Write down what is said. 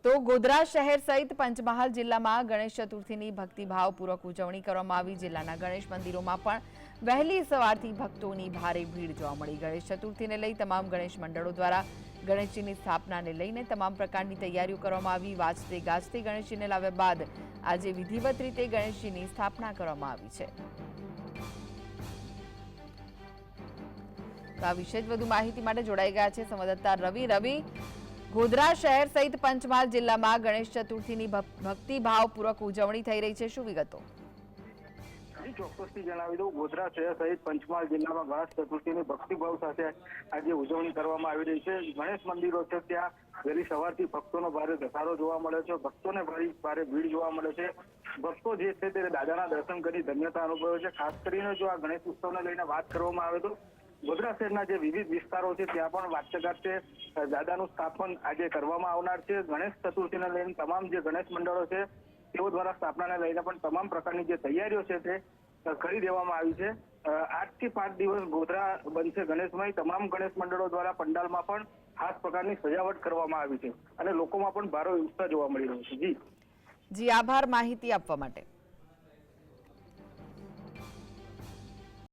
તો ગોધરા શહેર સહિત પંચમહાલ જિલ્લામાં ગણેશ ચતુર્થીની ભક્તિભાવપૂર્વક ઉજવણી કરવામાં આવી। જિલ્લાના ગણેશ મંદિરોમાં પણ વહેલી સવારથી ભક્તોની ભારે ભીડ જોવા મળી। ગણેશ ચતુર્થીને લઈ તમામ ગણેશ મંડળો દ્વારા ગણેશજીની સ્થાપનાને લઈને તમામ પ્રકારની તૈયારીઓ કરવામાં આવી। વાજતે ગાજતે ગણેશજીને લાવ્યા બાદ આજે વિધિવત રીતે ગણેશજીની સ્થાપના કરવામાં આવી છે। તો આ વિશે વધુ માહિતી માટે જોડાઈ ગયા છે સંવાદદાતા રવિ। ગોધરા શહેર સહિત પંચમહાલ જિલ્લામાં ગણેશ ચતુર્થીની ભક્તિભાવપૂર્વક ઉજવણી થઈ રહી છે, શું વિગતો? ચોક્કસથી જણાવી દઉં, ગોધરા શહેર સહિત પંચમહાલ જિલ્લામાં ગણેશ ચતુર્થીની ભક્તિભાવ સાથે આજે ઉજવણી કરવામાં આવી રહી છે। ગણેશ મંદિરો છે ત્યાં વહેલી સવારથી ભક્તોનો ભારે ધસારો જોવા મળે છે, ભક્તોને ભારે ભીડ જોવા મળે છે। ભક્તો જે છે તે દાદાના દર્શન કરી ધન્યતા અનુભવે છે। ખાસ કરીને જો આ ગણેશ ઉત્સવને લઈને વાત કરવામાં આવે તો ગોધરા શહેરના જે વિવિધ વિસ્તારો છે ત્યાં પણ વાજતે દાદાનું સ્થાપન આજે કરવામાં આવનાર છે। ગણેશ ચતુર્થીને લઈને તમામ જે ગણેશ મંડળો છે તેઓ દ્વારા સ્થાપનાને લઈને પણ તમામ પ્રકારની જે તૈયારીઓ છે તે કરી દેવામાં આવી છે। 8 થી 5 દિવસ ગોધરા બનશે ગણેશમય। તમામ ગણેશ મંડળો દ્વારા પંડાલમાં પણ ખાસ પ્રકારની સજાવટ કરવામાં આવી છે અને લોકોમાં પણ ભારે ઉત્સાહ જોવા મળી રહ્યો છે। જી આભાર માહિતી આપવા માટે।